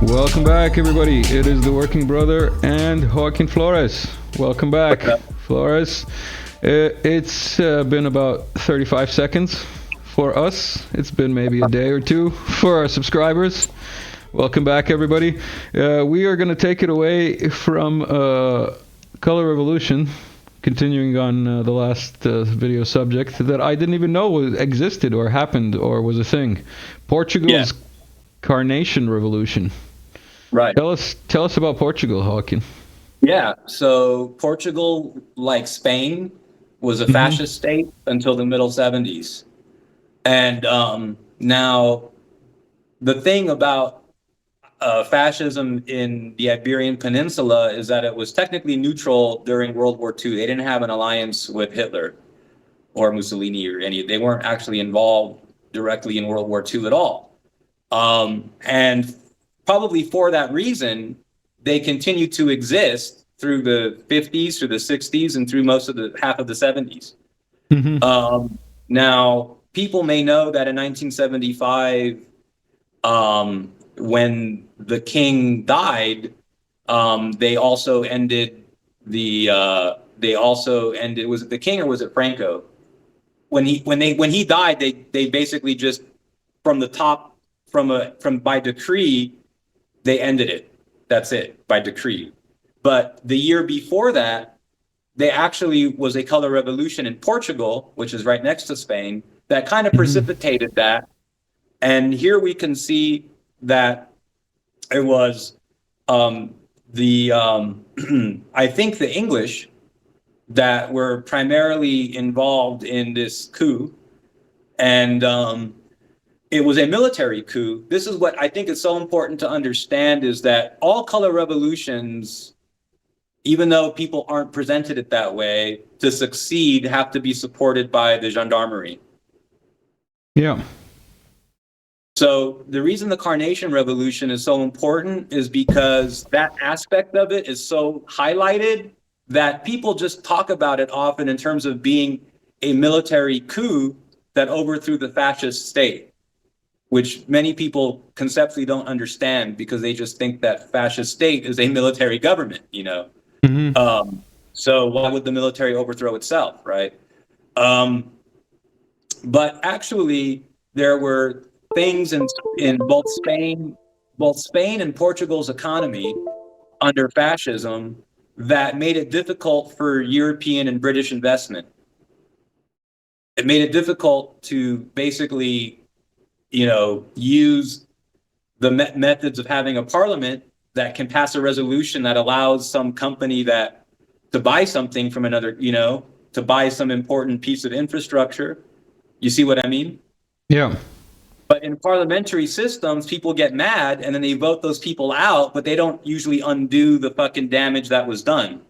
Welcome back, everybody. It is the Working Brother and Xoaquin Flores. Welcome back, Flores. It's been about 35 seconds for us. It's been maybe a day or two for our subscribers. Welcome back, everybody. We are going to take it away from Color Revolution, continuing on the last video subject that I didn't even know existed or happened or was a thing. Portugal's Carnation Revolution. Right. Tell us about Portugal, Xoaquin. Yeah. So Portugal, like Spain, was a fascist state until the middle 70s. And now the thing about fascism in the Iberian Peninsula is that it was technically neutral during World War II. They didn't have an alliance with Hitler or Mussolini or they weren't actually involved directly in World War II at all. And probably for that reason, they continued to exist through the 50s, through the 60s, and through most of the half of the 70s. Now, people may know that in 1975, when the king died, they also ended was it the king or was it Franco? When he died, they basically just from the top, from by decree, they ended it. That's it, by decree. But the year before that, there actually was a color revolution in Portugal, which is right next to Spain, that kind of precipitated that. And here we can see that it was I think the English that were primarily involved in this coup. And it was a military coup. This is what I think is so important to understand, is that all color revolutions, even though people aren't presented it that way, to succeed have to be supported by the gendarmerie. Yeah. So the reason the Carnation Revolution is so important is because that aspect of it is so highlighted that people just talk about it often in terms of being a military coup that overthrew the fascist state, which many people conceptually don't understand because they just think that fascist state is a military government, you know? So why would the military overthrow itself, right? But actually, there were things in both Spain and Portugal's economy under fascism that made it difficult for European and British investment. It made it difficult to basically, use the methods of having a parliament that can pass a resolution that allows some company to buy something from another, to buy some important piece of infrastructure. You see what I mean? Yeah. But in parliamentary systems, people get mad and then they vote those people out, but they don't usually undo the fucking damage that was done.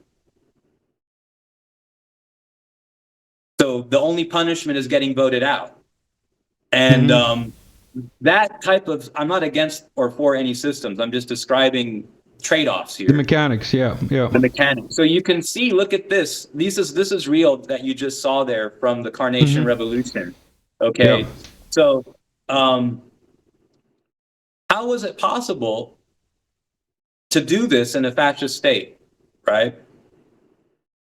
So the only punishment is getting voted out. And that type of, I'm not against or for any systems. I'm just describing trade-offs here. The mechanics, yeah. The mechanics. So you can see, look at this. This is real that you just saw there from the Carnation Revolution. Okay. Yeah. So how was it possible to do this in a fascist state, right?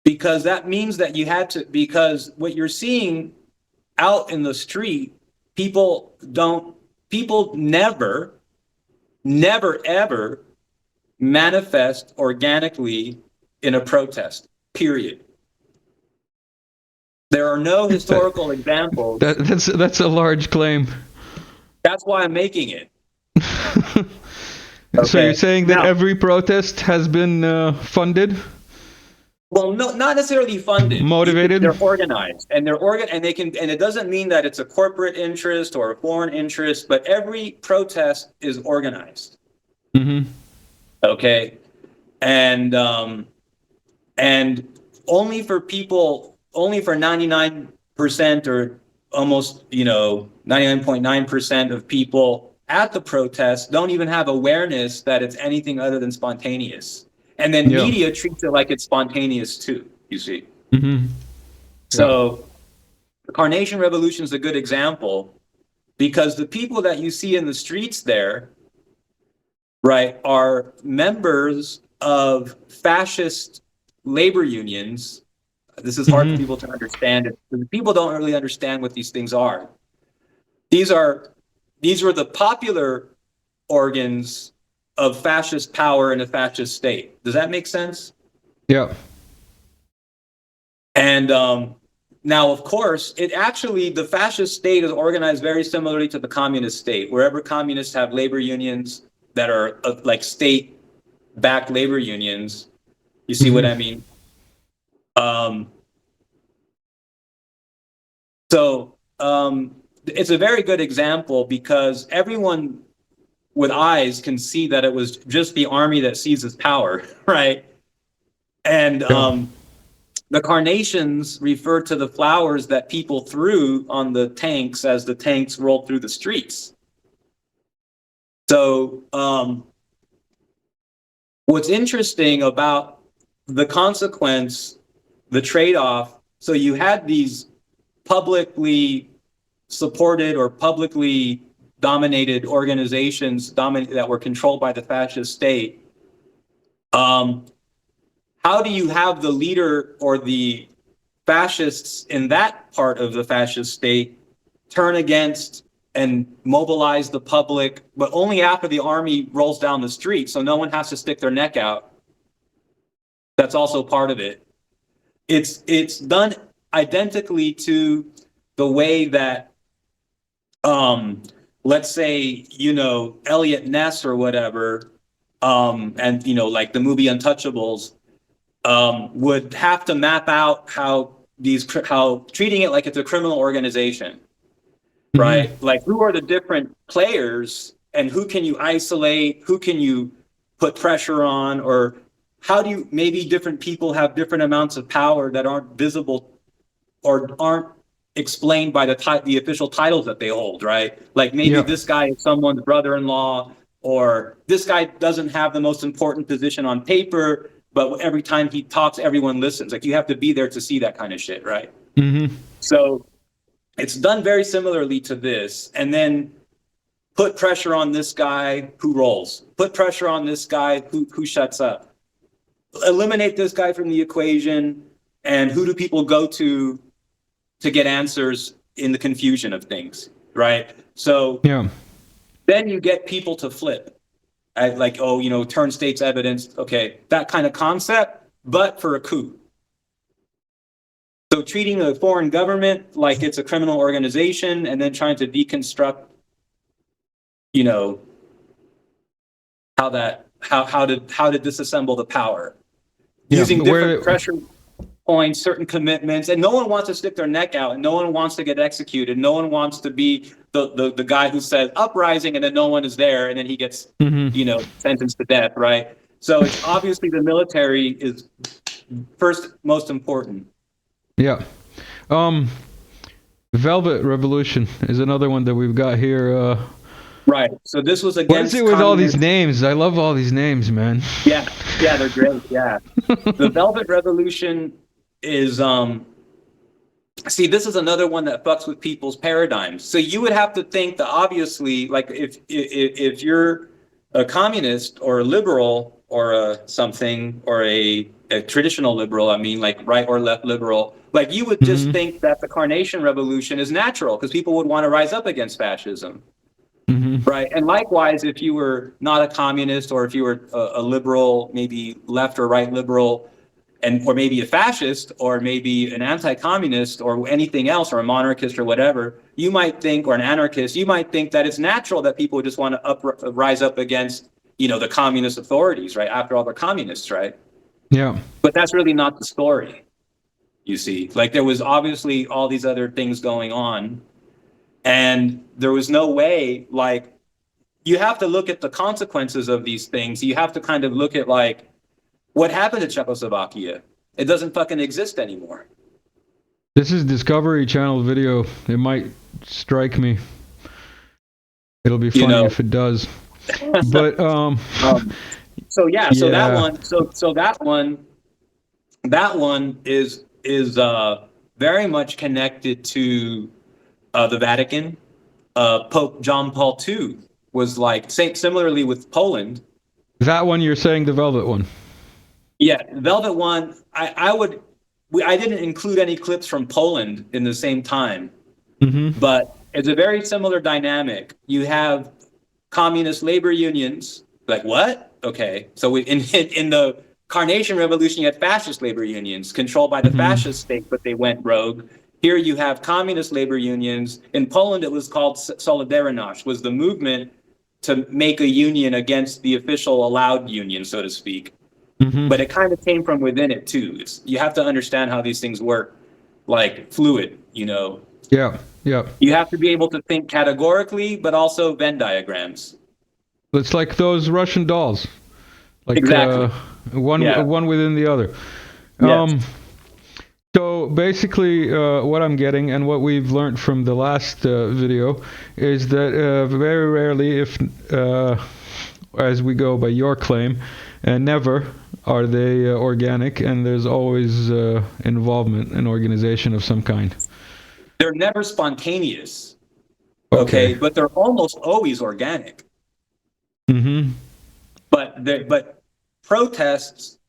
Because that means that you had to, because what you're seeing out in the street, people never, ever manifest organically in a protest, period. There are no historical examples. That's a large claim. That's why I'm making it. Okay. So you're saying that every protest has been funded? Well, no, not necessarily funded. Motivated. They're organized, and and they can. And it doesn't mean that it's a corporate interest or a foreign interest, but every protest is organized. Okay, and only for 99% or almost 99.9% of people at the protest don't even have awareness that it's anything other than spontaneous. And then media treats it like it's spontaneous too, you see. So the Carnation Revolution is a good example because the people that you see in the streets there right, are members of fascist labor unions. This is hard for people to understand. People don't really understand what these things are. These were the popular organs of fascist power in a fascist state. Does that make sense? Yeah. And now, of course, the fascist state is organized very similarly to the communist state. Wherever communists have labor unions that are like state-backed labor unions, you see what I mean? It's a very good example because everyone with eyes can see that it was just the army that seizes power, right? And the carnations refer to the flowers that people threw on the tanks as the tanks rolled through the streets. So what's interesting about the consequence, the trade-off, so you had these publicly supported or publicly dominated organizations that were controlled by the fascist state. How do you have the leader or the fascists in that part of the fascist state turn against and mobilize the public, but only after the army rolls down the street, so no one has to stick their neck out? That's also part of it. It's done identically to the way that, let's say, Elliot Ness or whatever, and like the movie Untouchables, would have to map out how treating it like it's a criminal organization, right? Like, who are the different players and who can you isolate? Who can you put pressure on? Or how do you, maybe different people have different amounts of power that aren't visible or aren't explained by the official titles that they hold, right? Like maybe this guy is someone's brother-in-law, or this guy doesn't have the most important position on paper, but every time he talks, everyone listens. Like, you have to be there to see that kind of shit, right? So it's done very similarly to this. And then put pressure on this guy who rolls. Put pressure on this guy who shuts up. Eliminate this guy from the equation. And who do people go to get answers in the confusion of things, right? So then you get people to flip. Like, turn state's evidence. Okay, that kind of concept, but for a coup. So treating a foreign government like it's a criminal organization and then trying to deconstruct, how to disassemble the power. Using different pressure points, certain commitments, and no one wants to stick their neck out, and no one wants to get executed. No one wants to be the guy who says uprising and then no one is there and then he gets sentenced to death, right? So it's obviously the military is first most important. Velvet Revolution is another one that we've got here. Right. So this was against. What is it with all these names? I love all these names, man. Yeah, they're great. Yeah, the Velvet Revolution is See, this is another one that fucks with people's paradigms. So you would have to think that obviously, like if you're a communist or a liberal or a something or a traditional liberal, I mean, like right or left liberal, like you would just think that the Carnation Revolution is natural because people would want to rise up against fascism. Right. And likewise, if you were not a communist or if you were a liberal, maybe left or right liberal, or maybe a fascist or maybe an anti-communist or anything else, or a monarchist or whatever, you might think, or an anarchist, you might think that it's natural that people just want to rise up against, the communist authorities, right? After all, they're communists, right? Yeah. But that's really not the story, you see. Like, there was obviously all these other things going on. And there was no way, like, you have to look at the consequences of these things. You have to kind of look at, like, what happened to Czechoslovakia? It doesn't fucking exist anymore. This is Discovery Channel video. It might strike me. It'll be funny if it does. But that one is very much connected to the Vatican. Pope John Paul II was like, similarly with Poland, That one you're saying, the velvet one. Yeah, Velvet One. I didn't include any clips from Poland in the same time, but it's a very similar dynamic. You have communist labor unions. Like what? Okay, so in the Carnation Revolution, you had fascist labor unions controlled by the fascist state, but they went rogue. Here you have communist labor unions. In Poland, it was called Solidarność, was the movement to make a union against the official allowed union, so to speak. But it kind of came from within it too. You have to understand how these things work, like fluid, you know. Yeah, yeah. You have to be able to think categorically, but also Venn diagrams. It's like those Russian dolls. Like Exactly. one within the other. Yes. So basically, what I'm getting and what we've learned from the last video is that very rarely, if as we go by your claim, never are they organic, and there's always involvement in organization of some kind. They're never spontaneous. Okay, but they're almost always organic. But protests,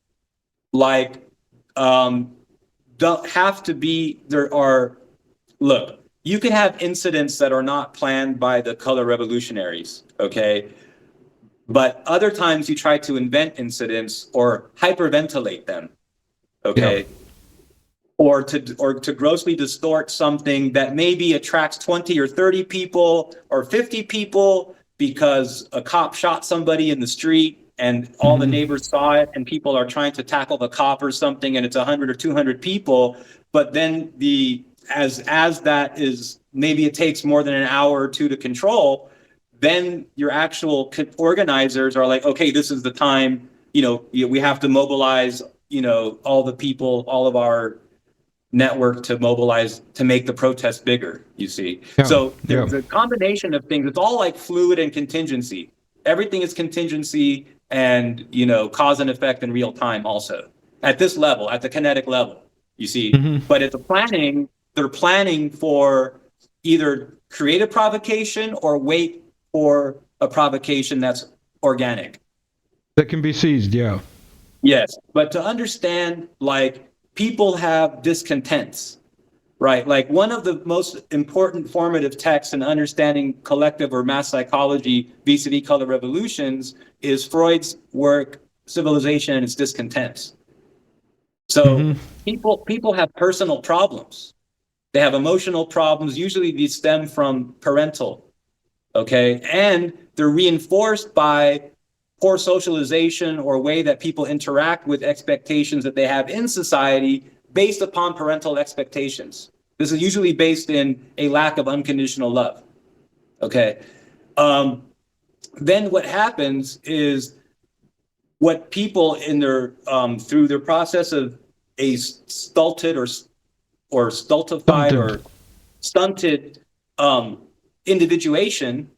like, don't have to be. Look, you can have incidents that are not planned by the color revolutionaries. Okay, but other times you try to invent incidents or hyperventilate them. Okay. Yeah. Or to grossly distort something that maybe attracts 20 or 30 people or 50 people because a cop shot somebody in the street and all the neighbors saw it and people are trying to tackle the cop or something and it's 100 or 200 people. But then as that is, maybe it takes more than an hour or two to control, then your actual organizers are like, okay, this is the time, we have to mobilize, all the people, all of our network to mobilize to make the protest bigger, you see. Yeah, so there's a combination of things. It's all like fluid and contingency. Everything is contingency and, cause and effect in real time also. At this level, at the kinetic level, you see. But at the planning, they're planning for either create a provocation or wait for a provocation that's organic. That can be seized, yeah. Yes, but to understand, like, people have discontents, right? Like one of the most important formative texts in understanding collective or mass psychology vis-a-vis color revolutions is Freud's work, Civilization and its Discontents. So people have personal problems. They have emotional problems. Usually these stem from parental, okay? And they're reinforced by poor socialization or way that people interact with expectations that they have in society based upon parental expectations. This is usually based in a lack of unconditional love. Okay. Then what happens is what people in their through their process of a stulted or stultified or stunted individuation,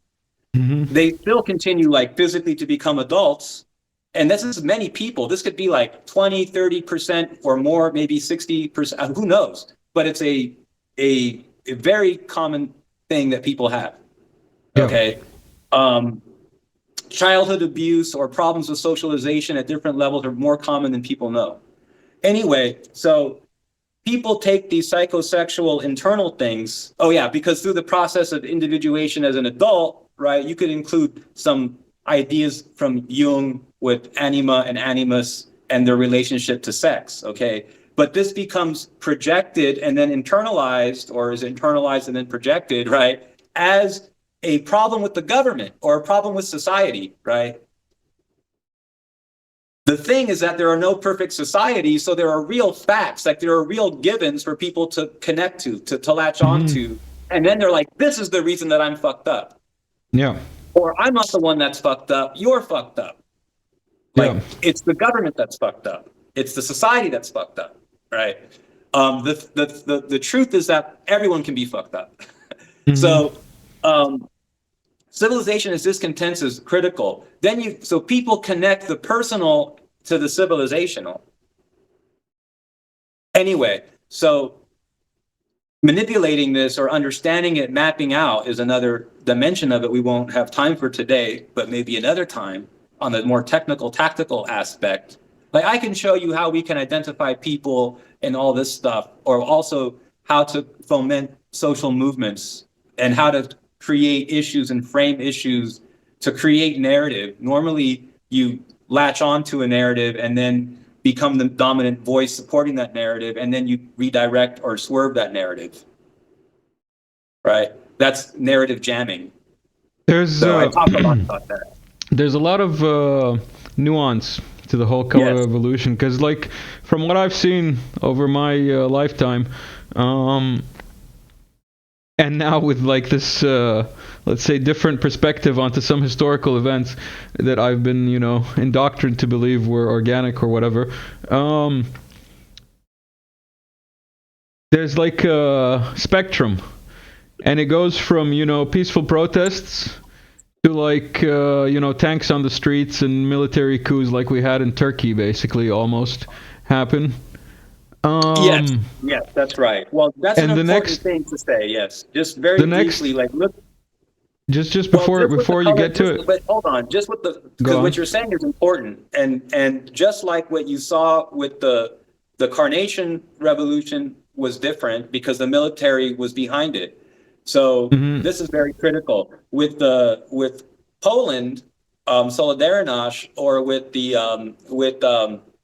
they still continue like physically to become adults. And this is many people. This could be like 20, 30% or more, maybe 60%, who knows? But it's a very common thing that people have. Okay. Childhood abuse or problems with socialization at different levels are more common than people know. Anyway, so people take these psychosexual internal things. Oh yeah, because through the process of individuation as an adult, right, you could include some ideas from Jung with anima and animus and their relationship to sex, okay? But this becomes projected and then internalized, or is internalized and then projected, right, as a problem with the government or a problem with society, right? The thing is that there are no perfect societies, so there are real facts, like there are real givens for people to connect to latch on to. And then they're like, this is the reason that I'm fucked up. Yeah. Or I'm not the one that's fucked up, you're fucked up. Like, it's the government that's fucked up. It's the society that's fucked up, right? The truth is that everyone can be fucked up. So civilization as discontents is critical. So people connect the personal to the civilizational. Anyway, so manipulating this or understanding it, mapping out is another dimension of it we won't have time for today, but maybe another time. the more technical, tactical aspect, like I can show you how we can identify people and all this stuff, or also how to foment social movements and how to create issues and frame issues to create narrative. Normally, you latch onto a narrative and then become the dominant voice supporting that narrative, and then you redirect or swerve that narrative. Right? That's narrative jamming. So I talk a lot about that. There's a lot of nuance to the whole color revolution, because like from what I've seen over my lifetime, and now with like this let's say different perspective onto some historical events that I've been, you know, indoctrined to believe were organic or whatever, there's like a spectrum, and it goes from, you know, peaceful protests to like you know, tanks on the streets and military coups like we had in Turkey basically almost happen. Yes, that's right. Well, that's an important thing to say. Yes, just very briefly, like look. Just before you get to it. But hold on, just with the, because what you're saying is important, and just like what you saw with the Carnation Revolution was different because the military was behind it. So this is very critical with Poland, Solidarność, or with the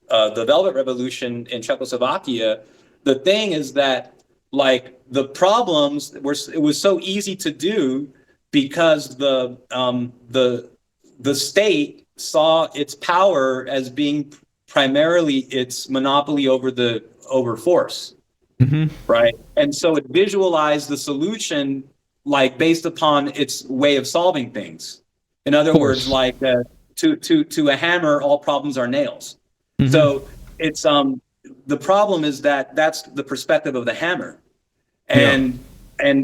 Velvet Revolution in Czechoslovakia. The thing is that like the problems were, it was so easy to do because the state saw its power as being primarily its monopoly over force. Right. And so it visualized the solution like based upon its way of solving things. In other words, like to a hammer, all problems are nails. So it's the problem is that that's the perspective of the hammer. And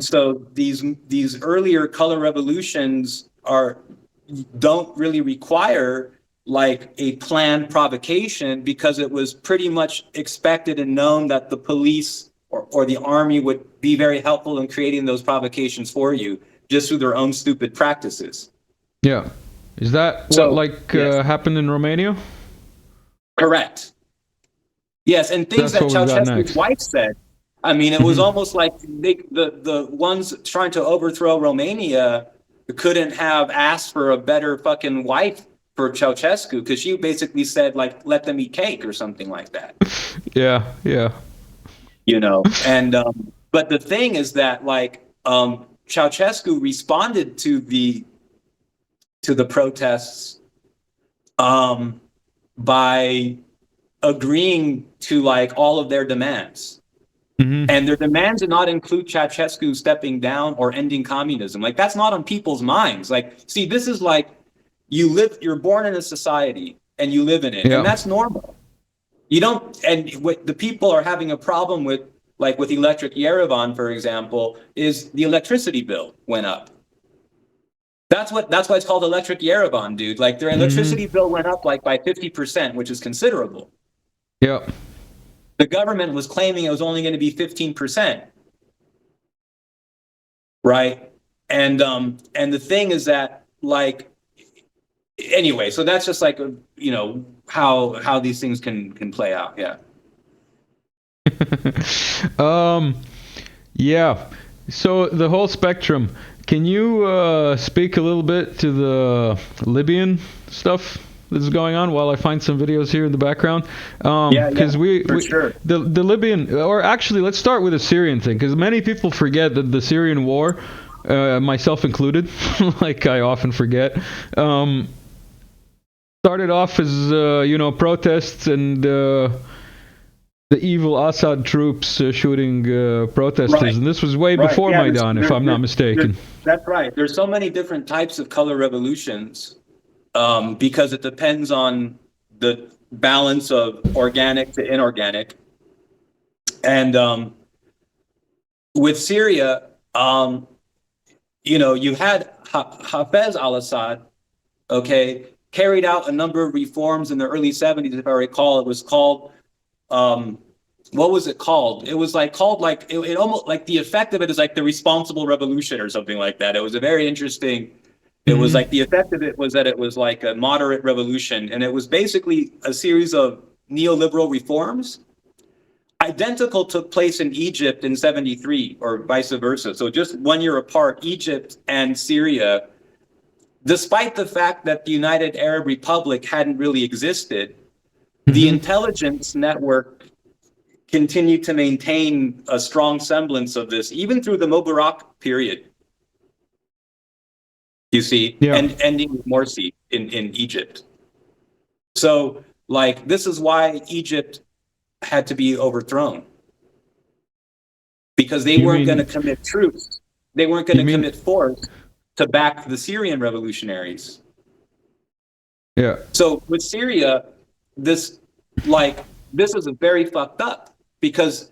so these earlier color revolutions don't really require like a planned provocation, because it was pretty much expected and known that the police or the army would be very helpful in creating those provocations for you just through their own stupid practices. Yeah. Is that what happened in Romania? Correct. Yes, and things that Ceausescu's wife said. I mean, it was almost like the ones trying to overthrow Romania couldn't have asked for a better fucking wife for Ceausescu, because she basically said, like, let them eat cake or something like that. Yeah. You know, and but the thing is that, like, Ceausescu responded to the protests by agreeing to like all of their demands. And their demands did not include Ceausescu stepping down or ending communism. Like, that's not on people's minds. Like, see, this is like you're born in a society and you live in it, and that's normal. You don't, and what the people are having a problem with, like with Electric Yerevan, for example, is the electricity bill went up. That's why it's called Electric Yerevan, dude. Like, their electricity bill went up like by 50%, which is considerable. Yeah. The government was claiming it was only going to be 15%. Right? And the thing is that, like, anyway, so that's just like, you know, how these things can play out. Yeah. Yeah. So the whole spectrum. Can you speak a little bit to the Libyan stuff that's going on while I find some videos here in the background? Because sure. The Libyan, or actually, let's start with the Syrian thing, because many people forget that the Syrian war, myself included, like I often forget, started off as you know, protests and the evil Assad troops shooting protesters, right. And this was way before Maidan, if I'm not mistaken. That's right. There's so many different types of color revolutions because it depends on the balance of organic to inorganic. And with Syria, you know, you had Hafez al-Assad, okay, carried out a number of reforms in the early 70s, if I recall. It was called, what was it called? It was like called like, it almost like the effect of it is like the responsible revolution or something like that. It was a very interesting It was like the effect of it was that it was like a moderate revolution, and it was basically a series of neoliberal reforms. Identical took place in Egypt in 73 or vice versa. So just 1 year apart, Egypt and Syria, despite the fact that the United Arab Republic hadn't really existed, the intelligence network continued to maintain a strong semblance of this, even through the Mubarak period. You see, Yeah. and ending with Morsi in Egypt. So, like, this is why Egypt had to be overthrown. Because they weren't going to commit troops. They weren't going to commit force to back the Syrian revolutionaries. Yeah. So with Syria, this is a very fucked up, because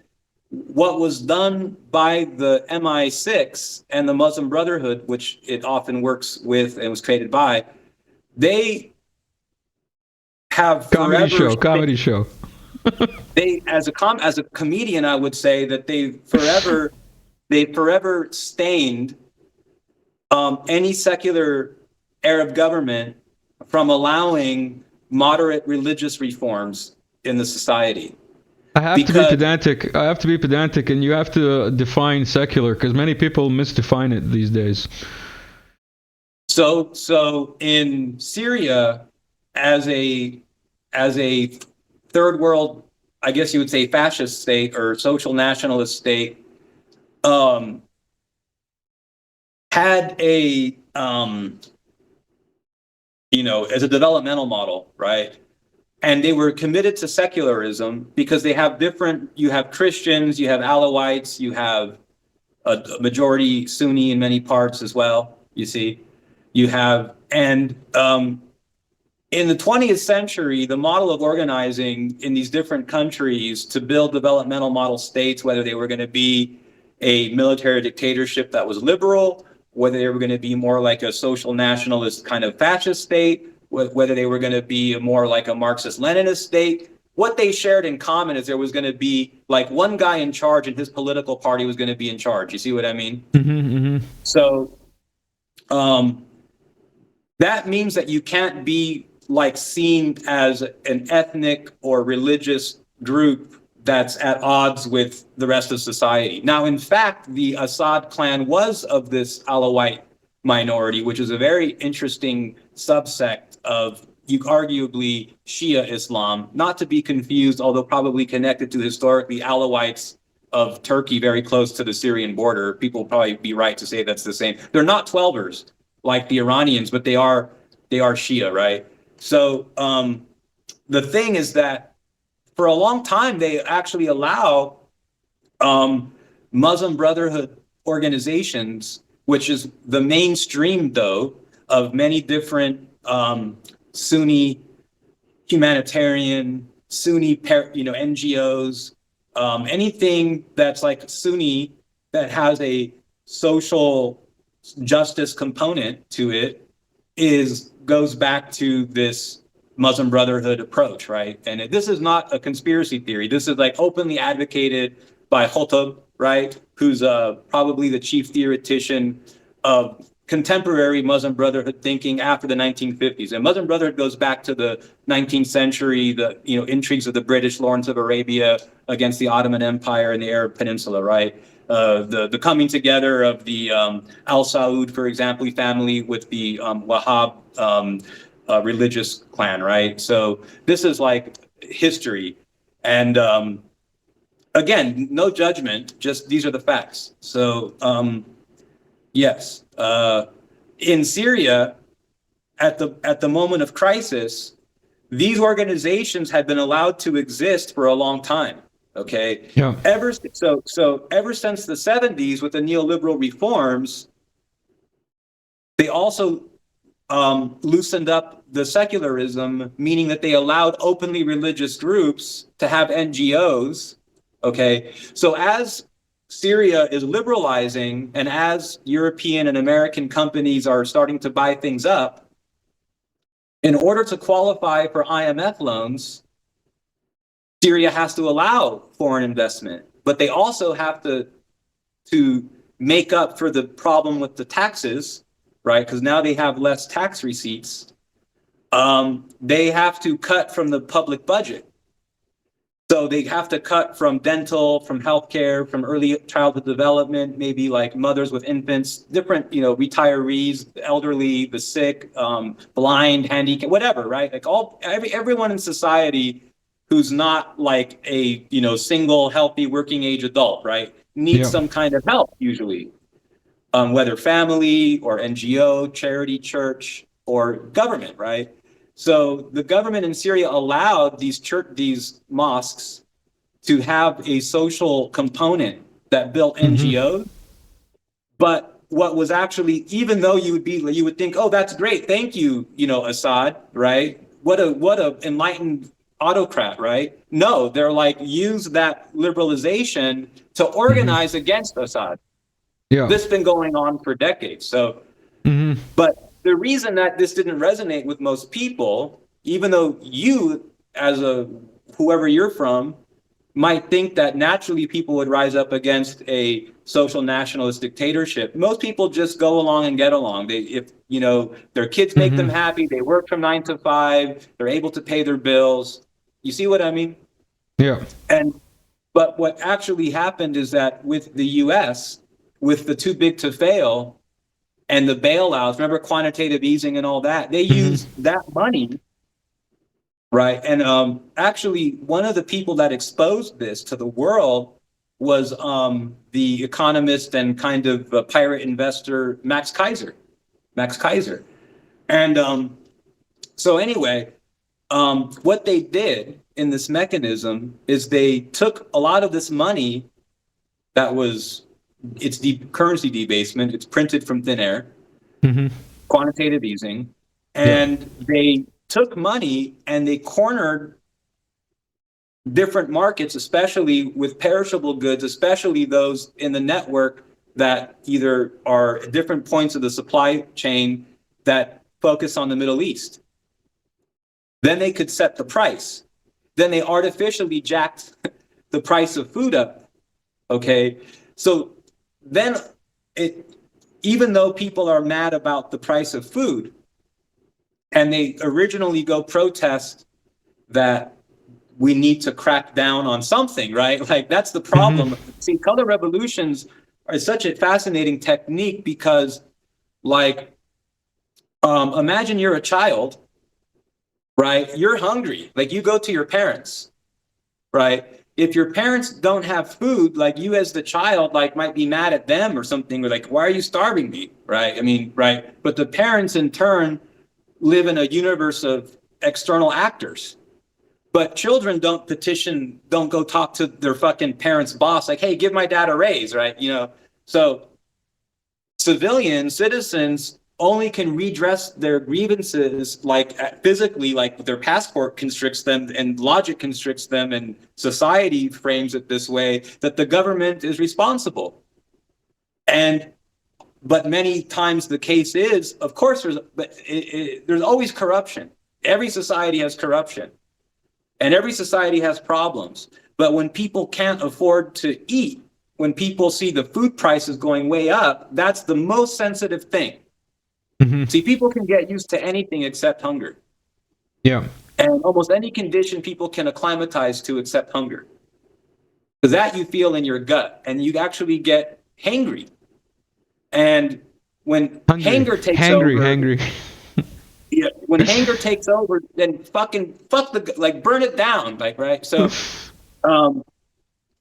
what was done by the MI6 and the Muslim Brotherhood, which it often works with and was created by, they have comedy show. They, as a comedian, I would say that they forever stained any secular Arab government from allowing moderate religious reforms in the society. I have to be pedantic, and you have to define secular, because many people misdefine it these days. So in Syria, as a third world, I guess you would say, fascist state or social nationalist state, had a as a developmental model, right? And they were committed to secularism because they have you have Christians, you have Alawites, you have a majority Sunni in many parts as well, you see. You have, and in the 20th century, the model of organizing in these different countries to build developmental model states, whether they were going to be a military dictatorship that was liberal, whether they were going to be more like a social nationalist kind of fascist state, whether they were going to be more like a Marxist-Leninist state, what they shared in common is there was going to be like one guy in charge, and his political party was going to be in charge. You see what I mean? So that means that you can't be like seen as an ethnic or religious group that's at odds with the rest of society. Now, in fact, the Assad clan was of this Alawite minority, which is a very interesting subsect of arguably Shia Islam, not to be confused, although probably connected to historically Alawites of Turkey, very close to the Syrian border. People will probably be right to say that's the same. They're not Twelvers like the Iranians, but they are Shia, right? So the thing is that for a long time, they actually allow Muslim Brotherhood organizations, which is the mainstream, though, of many different Sunni humanitarian, Sunni NGOs, anything that's like Sunni that has a social justice component to it goes back to this Muslim Brotherhood approach, right? And this is not a conspiracy theory. This is like openly advocated by Khotb, right? Who's probably the chief theoretician of contemporary Muslim Brotherhood thinking after the 1950s. And Muslim Brotherhood goes back to the 19th century, the intrigues of the British, Lawrence of Arabia against the Ottoman Empire and the Arab Peninsula, right? The coming together of the Al Saud, for example, family with the Wahhab religious clan, right? So this is like history. And again, no judgment, just these are the facts. So yes, in Syria, at the moment of crisis, these organizations had been allowed to exist for a long time. Okay. Yeah. Ever since the 70s, with the neoliberal reforms, they also loosened up the secularism, meaning that they allowed openly religious groups to have NGOs. Okay. So as Syria is liberalizing, and as European and American companies are starting to buy things up, in order to qualify for IMF loans, Syria has to allow foreign investment, but they also have to make up for the problem with the taxes right? Because now they have less tax receipts. They have to cut from the public budget. So they have to cut from dental, from healthcare, from early childhood development, maybe like mothers with infants, different, retirees, the elderly, the sick, blind, handicapped, whatever, right? Like everyone in society who's not like a, single healthy working age adult, right? Needs some kind of help usually, whether family or NGO, charity, church, or government, right? So the government in Syria allowed these mosques to have a social component that built NGOs. But what was actually, even though you would think, oh, that's great, thank you, Assad, right? What a enlightened autocrat, right? No, they're like, use that liberalization to organize against Assad. Yeah. This has been going on for decades. So, but the reason that this didn't resonate with most people, even though you, as whoever you're from, might think that naturally people would rise up against a social nationalist dictatorship. Most people just go along and get along. If their kids make them happy, they work from 9 to 5, they're able to pay their bills. You see what I mean? Yeah. But what actually happened is that with the U.S., with the too big to fail, and the bailouts, remember quantitative easing and all that, they used that money, right? And actually, one of the people that exposed this to the world was the economist and kind of pirate investor, Max Kaiser. And so anyway, what they did in this mechanism is they took a lot of this money that was, it's currency debasement, it's printed from thin air, quantitative easing, and they took money and they cornered different markets, especially with perishable goods, especially those in the network that either are at different points of the supply chain that focus on the Middle East. Then they could set the price. Then they artificially jacked the price of food up, okay? So then even though people are mad about the price of food, and they originally go protest that we need to crack down on something, right? Like that's the problem. See, color revolutions are such a fascinating technique because like, imagine you're a child, right? You're hungry, like you go to your parents, right? If your parents don't have food, like you as the child, like might be mad at them or something, or like, why are you starving me, right? I mean, right? But the parents in turn live in a universe of external actors. But children don't go talk to their fucking parents' boss, like, hey, give my dad a raise, right? So citizens only can redress their grievances like physically, like their passport constricts them and logic constricts them and society frames it this way, that the government is responsible. But many times the case is, of course, there's always corruption. Every society has corruption and every society has problems. But when people can't afford to eat, when people see the food prices going way up, that's the most sensitive thing. See, people can get used to anything except hunger. Yeah. And almost any condition people can acclimatize to except hunger. Because that you feel in your gut and you actually get hangry. And when hanger takes over, yeah, when hanger takes over, then fuck burn it down, like, right? So,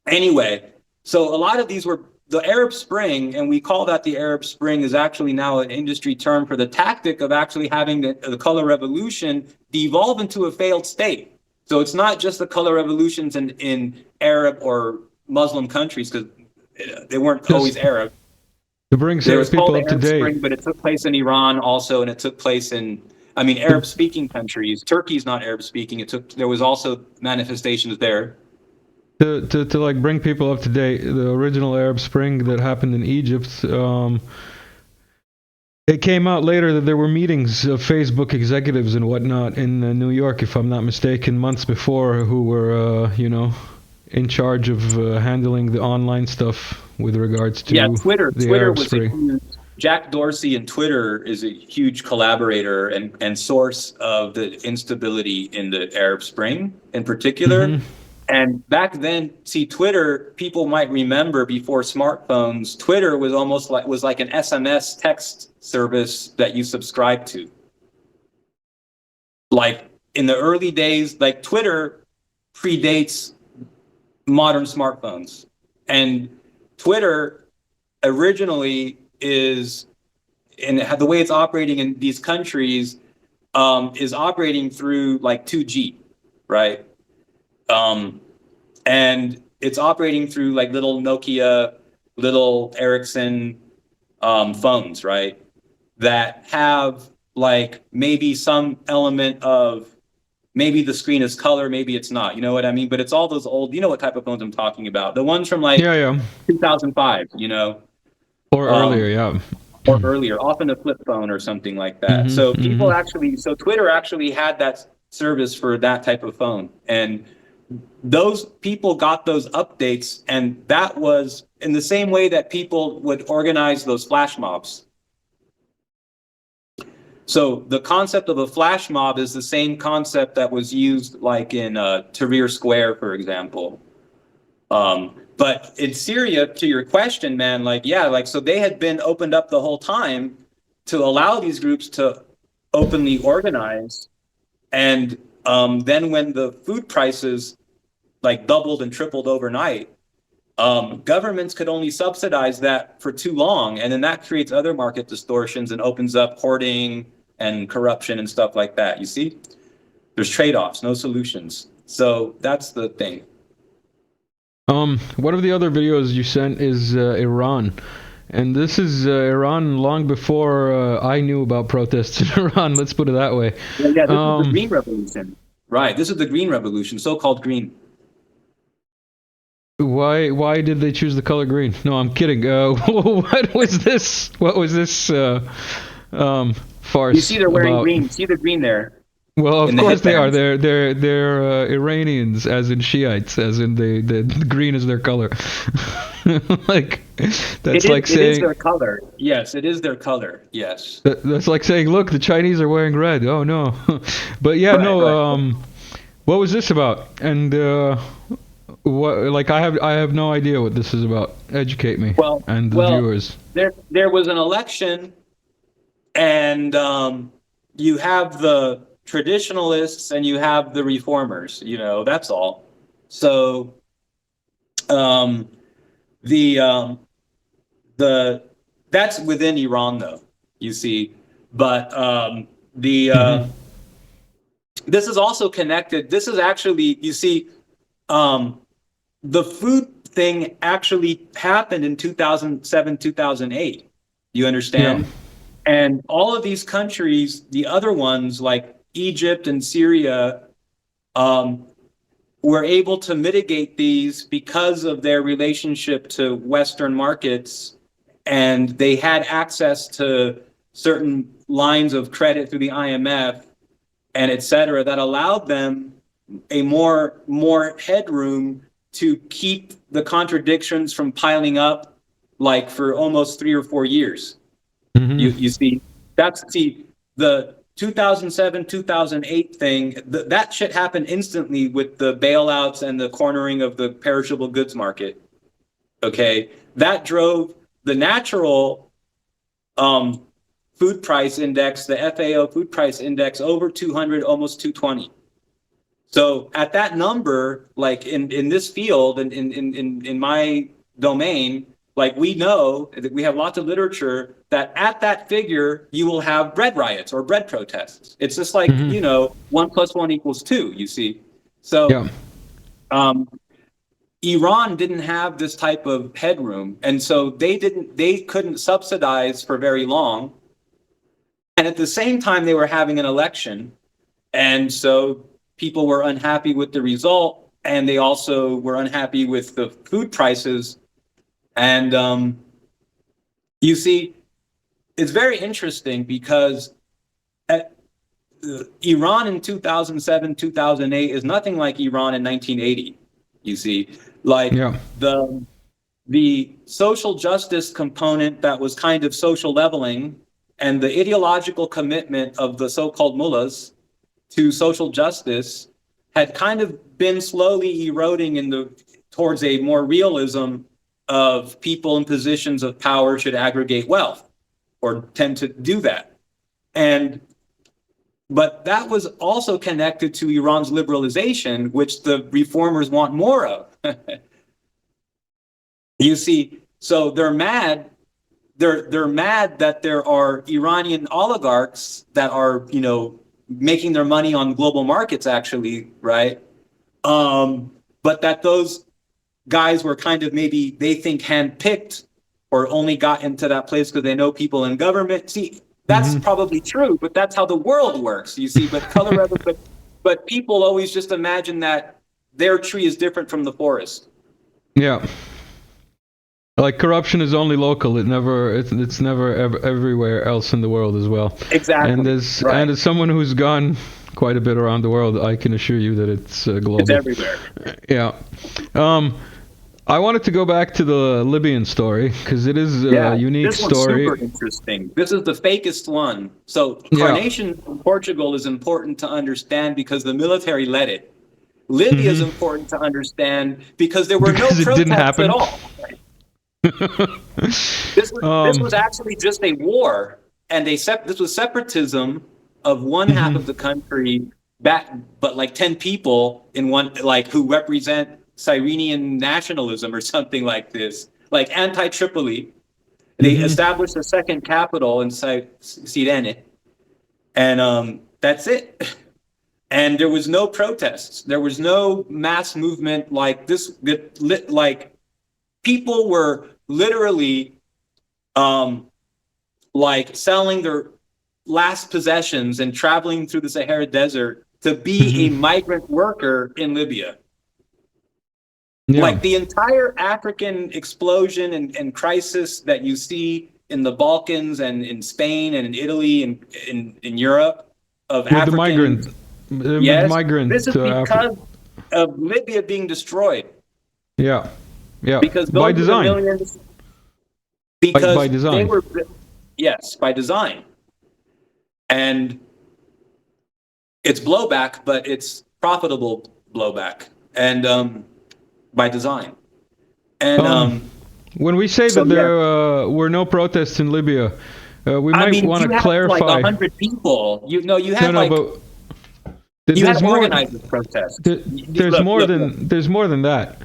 anyway, so a lot of these were the Arab Spring, and we call that the Arab Spring, is actually now an industry term for the tactic of actually having the color revolution devolve into a failed state. So it's not just the color revolutions in Arab or Muslim countries, because they weren't always Arab. To bring people up to date. Spring, but it took place in Iran also, and it took place in, Arab-speaking countries. Turkey's not Arab-speaking. There was also manifestations there. To like bring people up to date, the original Arab Spring that happened in Egypt, it came out later that there were meetings of Facebook executives and whatnot in New York, if I'm not mistaken, months before, who were, in charge of handling the online stuff with regards to Twitter. the Twitter Arab was Spring. Jack Dorsey in Twitter is a huge collaborator and source of the instability in the Arab Spring in particular. And back then, see, Twitter, people might remember before smartphones, Twitter was almost like an SMS text service that you subscribe to. Like in the early days, like Twitter predates modern smartphones. And Twitter originally is, and the way it's operating in these countries, is operating through like 2G, right? And it's operating through like little Nokia, little Ericsson phones, right? That have like maybe some element of, maybe the screen is color, maybe it's not, you know what I mean? But it's all those old, you know what type of phones I'm talking about. The ones from like 2005, you know? Or earlier, yeah. Or earlier, often a flip phone or something like that. So people actually, so Twitter actually had that service for that type of phone. And those people got those updates, and that was in the same way that people would organize those flash mobs. So the concept of a flash mob is the same concept that was used like in Tahrir Square, for example. But in Syria, to your question, man, like, yeah, like, so they had been opened up the whole time to allow these groups to openly organize. And then when the food prices like doubled and tripled overnight, governments could only subsidize that for too long. And then that creates other market distortions and opens up hoarding and corruption and stuff like that. You see, there's trade-offs, no solutions. So that's the thing. One of the other videos you sent is Iran. And this is Iran long before I knew about protests in Iran, let's put it that way. Yeah, this is the Green Revolution. Right, this is the Green Revolution, so-called green. Why did they choose the color green? No, I'm kidding. What was this? What was this farce? You see they're wearing about? green. See the green there. Well, of course they are. They're Iranians, as in Shiites, as in the green is their color. Like that's like saying it is their color. Yes, it is their color. Yes. That's like saying, look, the Chinese are wearing red. Oh no. But yeah, right, no. Right. What was this about? And what? Like I have no idea what this is about. Educate me and the viewers. There was an election, and you have the traditionalists and you have the reformers, you know, that's all. So that's within Iran though, you see. But this is also connected. This is actually, you see, the food thing actually happened in 2007, 2008. You understand? Yeah. And all of these countries, the other ones like Egypt and Syria, were able to mitigate these because of their relationship to Western markets, and they had access to certain lines of credit through the IMF and et cetera, that allowed them a more headroom to keep the contradictions from piling up like for almost 3 or 4 years. You see, the 2007, 2008 thing, that shit happened instantly with the bailouts and the cornering of the perishable goods market. Okay, that drove the natural food price index, the FAO food price index, over 200, almost 220. So at that number, like in this field and in my domain, like we know that we have lots of literature that at that figure, you will have bread riots or bread protests. It's just like, you know, 1 + 1 = 2, you see. So Iran didn't have this type of headroom. And so they couldn't subsidize for very long. And at the same time, they were having an election. And so people were unhappy with the result. And they also were unhappy with the food prices. And you see, it's very interesting because Iran in 2007, 2008 is nothing like Iran in 1980. You see, like the the social justice component that was kind of social leveling and the ideological commitment of the so-called mullahs to social justice had kind of been slowly eroding towards a more realism of people in positions of power should aggregate wealth or tend to do that. But that was also connected to Iran's liberalization, which the reformers want more of. You see, so they're mad. They're mad that there are Iranian oligarchs that are, making their money on global markets, actually, right? But that those guys were kind of maybe they think handpicked or only got into that place because they know people in government. See, that's probably true, but that's how the world works, you see. But but people always just imagine that their tree is different from the forest. Yeah. Like corruption is only local. It's never everywhere else in the world as well. Exactly. And as someone who's gone quite a bit around the world, I can assure you that it's global. It's everywhere. Yeah. I wanted to go back to the Libyan story because it is a unique story. Super interesting. This is the fakest one. So Carnation from Portugal is important to understand because the military led it. Libya is important to understand because there were no protests at all. This was actually just a war, and this was separatism of one half of the country, but like 10 people in one, like who represent Cyrenian nationalism or something like this, like anti-Tripoli. They established a second capital in Cyrene, and that's it. And there was no protests. There was no mass movement like this. Like people were literally like selling their last possessions and traveling through the Sahara Desert to be a migrant worker in Libya. Yeah. Like the entire African explosion and crisis that you see in the Balkans and in Spain and in Italy and in Europe of African migrants. This is because of Libya being destroyed. Yeah. Yeah. Because by design. Millions, because by design. By design. And it's blowback, but it's profitable blowback. And by design. And when we say that there were no protests in Libya, we might want to clarify. Like 100 people. You had you had organized protests. There's more than that.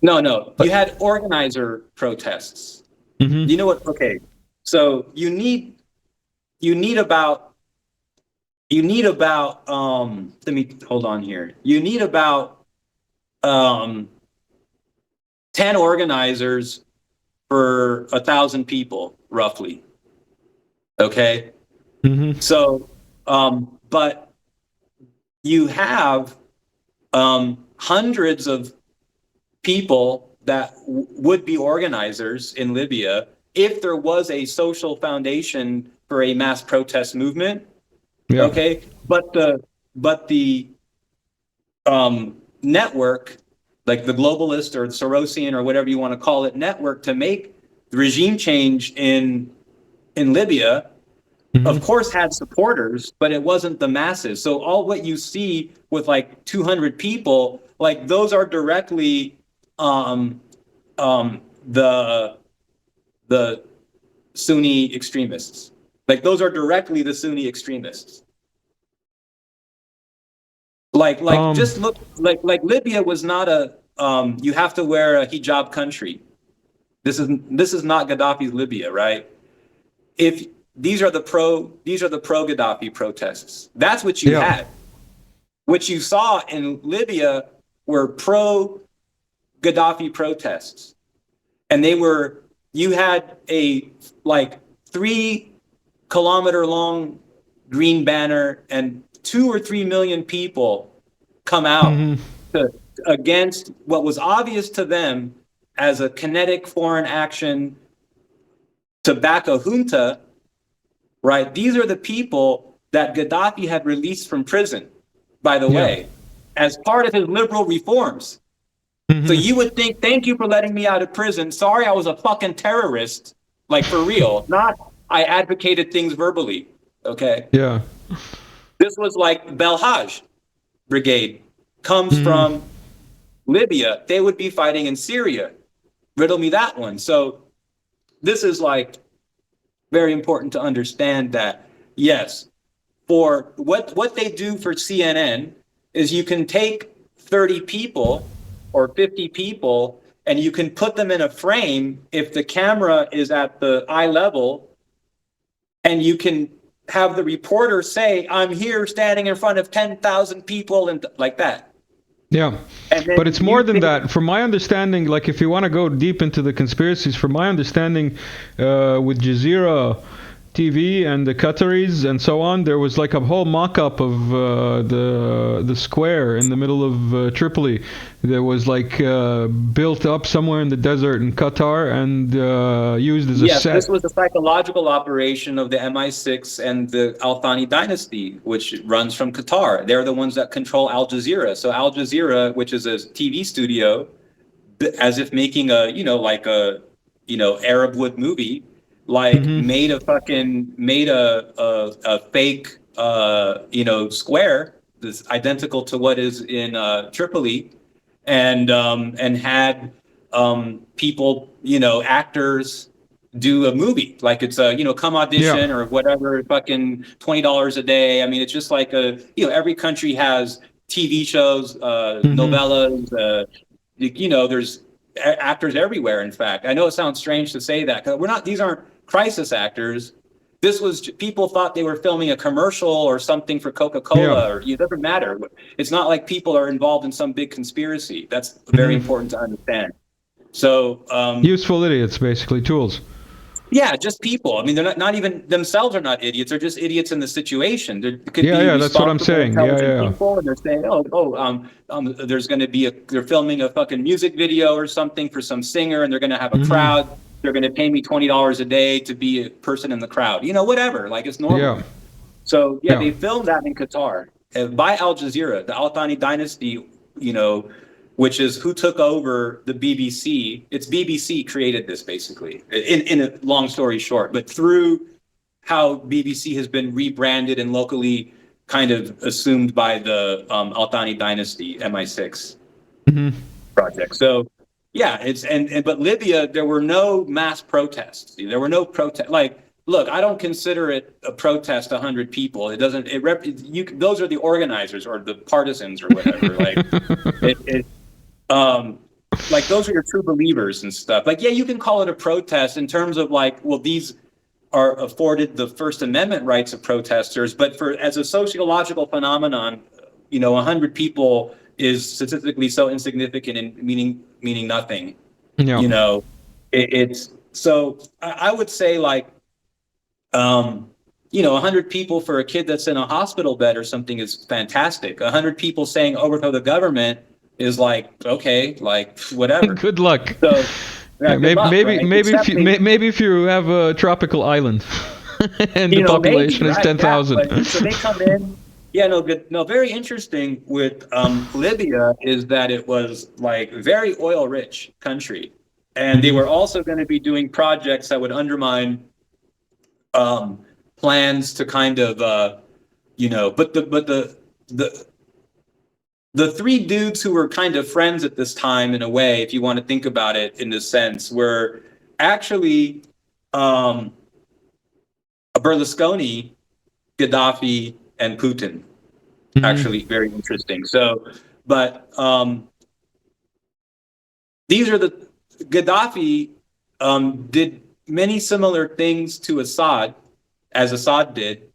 No. You had organizer protests. You know what? Okay. So you need about let me hold on here. You need about 10 organizers for 1,000 people, roughly. Okay. So, but you have hundreds of people that would be organizers in Libya if there was a social foundation for a mass protest movement. Yeah. Okay. But the network, like the globalist or the Sorosian or whatever you want to call it, network to make the regime change in Libya, of course, had supporters, but it wasn't the masses. So all what you see with like 200 people, like those are directly the Sunni extremists. Like those are directly the Sunni extremists. Just look like Libya was not a you have to wear a hijab country. This is not Gaddafi's Libya, right? If these are the pro Gaddafi protests. That's what you had. What you saw in Libya were pro Gaddafi protests. And you had a 3-kilometer long green banner and 2 or 3 million people come out against what was obvious to them as a kinetic foreign action to back a junta, right? These are the people that Gaddafi had released from prison, by the way, as part of his liberal reforms. So you would think, thank you for letting me out of prison. Sorry, I was a fucking terrorist, like for real. Not I advocated things verbally. Okay. Yeah. This was like Belhaj Brigade comes from Libya. They would be fighting in Syria. Riddle me that one. So this is like very important to understand that, yes, for what they do for CNN is you can take 30 people or 50 people and you can put them in a frame if the camera is at the eye level, and you can have the reporter say, I'm here standing in front of 10,000 people, and like that. Yeah, but it's more than that. From my understanding, like if you want to go deep into the conspiracies, from my understanding, with Jazeera TV and the Qataris and so on, there was like a whole mock-up of the square in the middle of Tripoli. There was like built up somewhere in the desert in Qatar and used as a set. Yes, this was a psychological operation of the MI6 and the Al Thani dynasty, which runs from Qatar. They're the ones that control Al Jazeera. So Al Jazeera, which is a TV studio, as if making a, Arab wood movie, like made a fake square that's identical to what is in Tripoli, and had people, actors do a movie, like it's a come audition or whatever, fucking $20 a day. I mean, it's just like every country has TV shows, novellas, there's actors everywhere. In fact, I know it sounds strange to say that because these aren't crisis actors. This was, people thought they were filming a commercial or something for Coca-Cola, or it doesn't matter. It's not like people are involved in some big conspiracy. That's very important to understand. So useful idiots, basically tools. Yeah, just people. I mean, they're not even themselves are not idiots. They're just idiots in the situation. There could be that's what I'm saying. People, and they're saying, there's going to be they're filming a fucking music video or something for some singer, and they're going to have a crowd. They're going to pay me $20 a day to be a person in the crowd. Whatever. Like, it's normal. Yeah. So they filmed that in Qatar by Al Jazeera, the Al Thani dynasty. Which is who took over the BBC. It's BBC created this, basically, in a long story short. But through how BBC has been rebranded and locally kind of assumed by the Al Thani dynasty, MI6 project. So, but Libya, there were no mass protests. There were no protests. Like, look, I don't consider it a protest, 100 people. It doesn't, those are the organizers or the partisans or whatever. Like those are your true believers and stuff. Like, you can call it a protest in terms of like, well, these are afforded the First Amendment rights of protesters, but as a sociological phenomenon, 100 people is statistically so insignificant and meaning nothing. Yeah. It's so I would say like, 100 people for a kid that's in a hospital bed or something is fantastic. 100 people saying overthrow the government is like, okay, like whatever. Good luck. So maybe if you have a tropical island and the population is 10,000. So they come in. Very interesting with Libya is that it was like very oil rich country, and they were also going to be doing projects that would undermine plans to kind of but the three dudes who were kind of friends at this time, in a way, if you want to think about it in this sense, were actually Berlusconi, Gaddafi, and Putin. Actually, very interesting. So, but these are the Gaddafi did many similar things to Assad, as Assad did,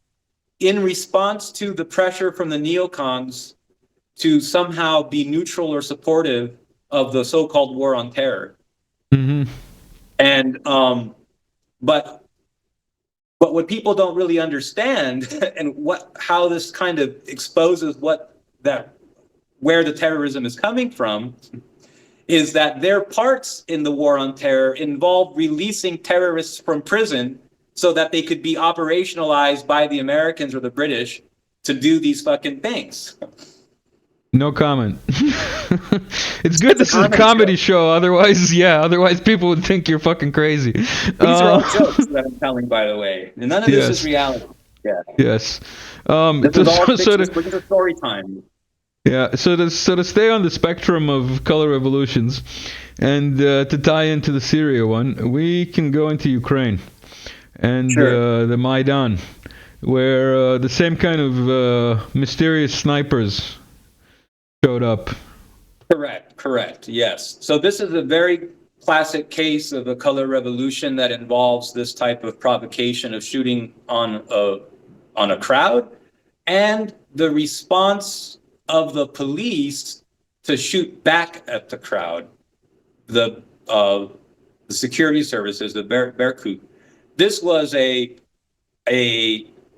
in response to the pressure from the neocons to somehow be neutral or supportive of the so-called war on terror. And but what people don't really understand, and how this kind of exposes where the terrorism is coming from, is that their parts in the war on terror involved releasing terrorists from prison so that they could be operationalized by the Americans or the British to do these fucking things. No comment. It's good this is a comedy show. Otherwise people would think you're fucking crazy. These are all jokes that I'm telling, by the way. And none of this is reality. Yeah. Yes. This is all fiction. It's story time. Yeah. So to stay on the spectrum of color revolutions, and to tie into the Syria one, we can go into Ukraine and the Maidan, where the same kind of mysterious snipers showed up. Correct. Yes. So this is a very classic case of a color revolution that involves this type of provocation of shooting on a crowd, and the response of the police to shoot back at the crowd. The security services, the bear coup. This was a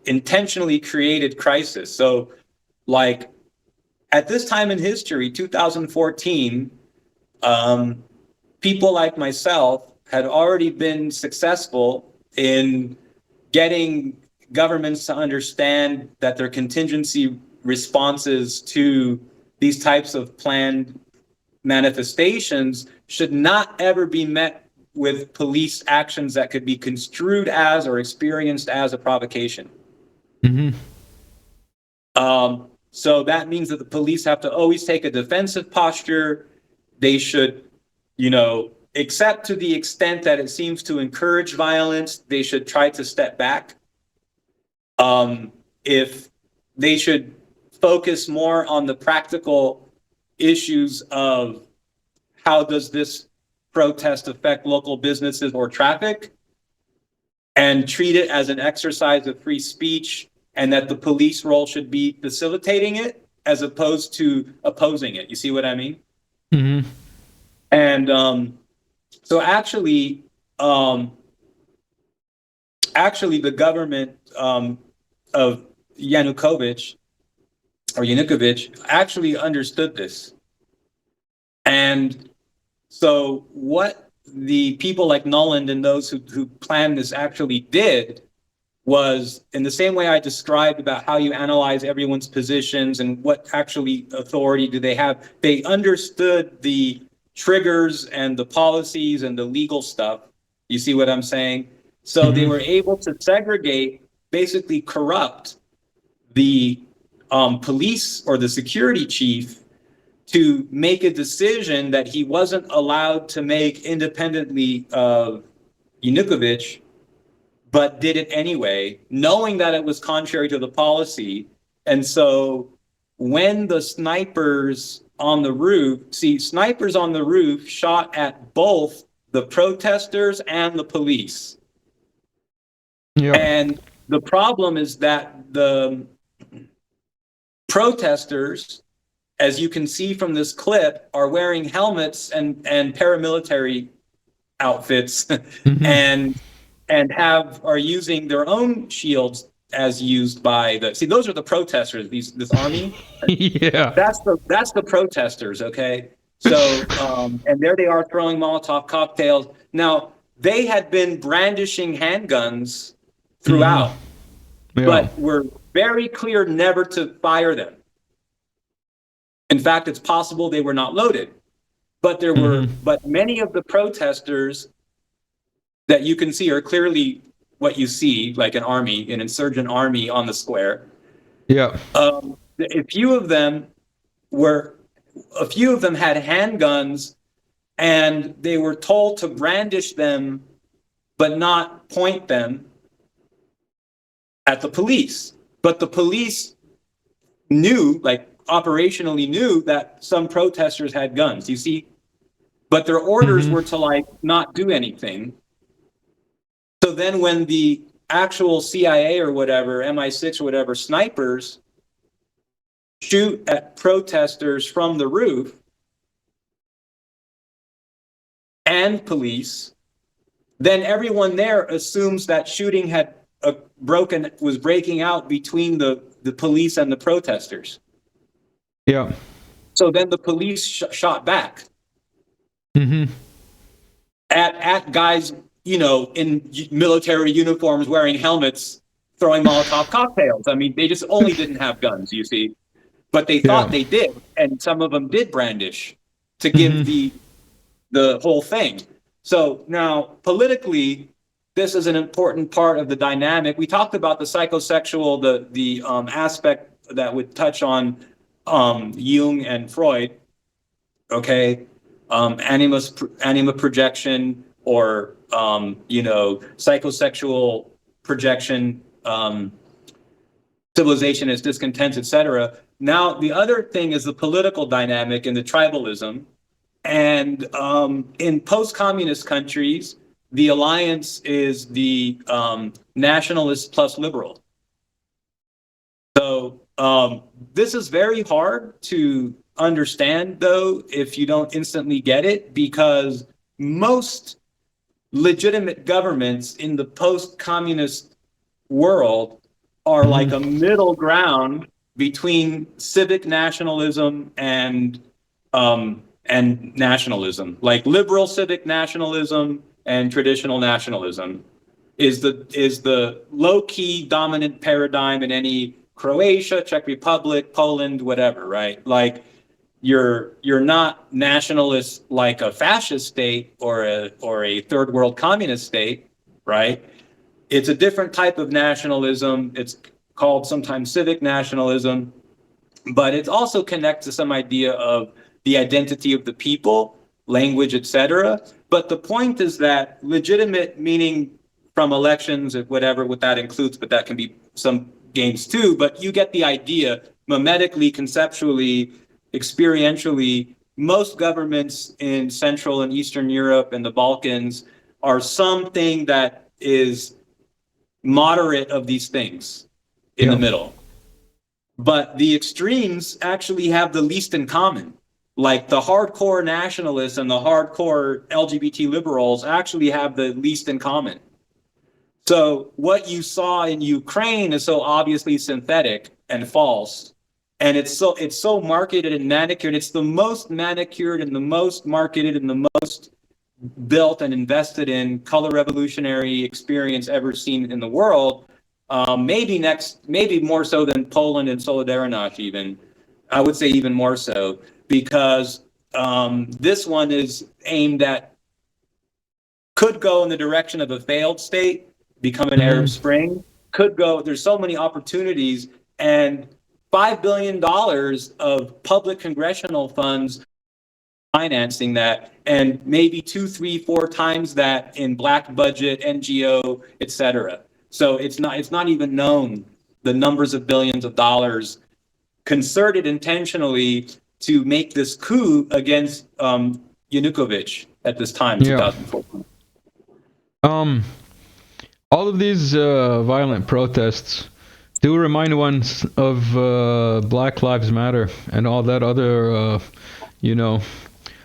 intentionally created crisis. So, like, at this time in history, 2014, people like myself had already been successful in getting governments to understand that their contingency responses to these types of planned manifestations should not ever be met with police actions that could be construed as or experienced as a provocation. Mm-hmm. So that means that the police have to always take a defensive posture. They should, except to the extent that it seems to encourage violence, they should try to step back. If they should focus more on the practical issues of how does this protest affect local businesses or traffic, and treat it as an exercise of free speech, and that the police role should be facilitating it as opposed to opposing it. You see what I mean? Mm-hmm. And so actually the government of Yanukovych actually understood this. And so what the people like Noland and those who planned this actually did was, in the same way I described about how you analyze everyone's positions and what actually authority do they have, they understood the triggers and the policies and the legal stuff. You see what I'm saying? So they were able to segregate, basically corrupt the police or the security chief to make a decision that he wasn't allowed to make independently of Yanukovych, but did it anyway, knowing that it was contrary to the policy. And so when the snipers on the roof shot at both the protesters and the police. Yeah. And the problem is that the protesters, as you can see from this clip, are wearing helmets and paramilitary outfits and are using their own shields as used by those are the protesters, this army. Yeah. That's the protesters, okay? So and there they are throwing Molotov cocktails. Now, they had been brandishing handguns throughout, but were very clear never to fire them. In fact, it's possible they were not loaded, but there were, but many of the protesters that you can see are clearly what you see, like an insurgent army on the square. Yeah. A few of them had handguns, and they were told to brandish them, but not point them at the police. But the police operationally knew that some protesters had guns, you see? But their orders were to not do anything. So then when the actual CIA or whatever, MI6 or whatever, snipers shoot at protesters from the roof and police, then everyone there assumes that shooting had was breaking out between the police and the protesters. Yeah. So then the police shot back at guys, in military uniforms, wearing helmets, throwing Molotov cocktails. I mean, they just only didn't have guns, you see, but they thought they did. and some of them did brandish to give the whole thing. So now politically, this is an important part of the dynamic. We talked about the psychosexual, the aspect that would touch on Jung and Freud. Okay, anima projection, or psychosexual projection, civilization as discontent, etc. Now the other thing is the political dynamic and the tribalism, and in post-communist countries, the alliance is the nationalist plus liberal. So this is very hard to understand, though, if you don't instantly get it, because most legitimate governments in the post-communist world are like a middle ground between civic nationalism and nationalism, like liberal civic nationalism and traditional nationalism is the low-key dominant paradigm in any Croatia, Czech Republic, Poland, whatever, right? Like you're not nationalist like a fascist state or a third world communist state, right? It's a different type of nationalism. It's called sometimes civic nationalism, but it also connects to some idea of the identity of the people, language, etc. But the point is that legitimate, meaning from elections, whatever what that includes, but that can be some games too, but you get the idea. Mimetically, conceptually, experientially, most governments in Central and Eastern Europe and the Balkans are something that is moderate of these things in the middle. But the extremes actually have the least in common. Like the hardcore nationalists and the hardcore LGBT liberals actually have the least in common. So what you saw in Ukraine is so obviously synthetic and false. And it's so marketed and manicured. It's the most manicured and the most marketed and the most built and invested in color revolutionary experience ever seen in the world. Maybe more so than Poland and Solidarność even. I would say even more so, because this one is aimed at, could go in the direction of a failed state, become an Arab Spring, could go, there's so many opportunities, and $5 billion of public congressional funds financing that, and maybe 2, 3, 4 times that in black budget, NGO, etc. So it's not even known the numbers of billions of dollars concerted intentionally to make this coup against Yanukovych at this time, 2014. All of these violent protests do remind one of Black Lives Matter and all that other,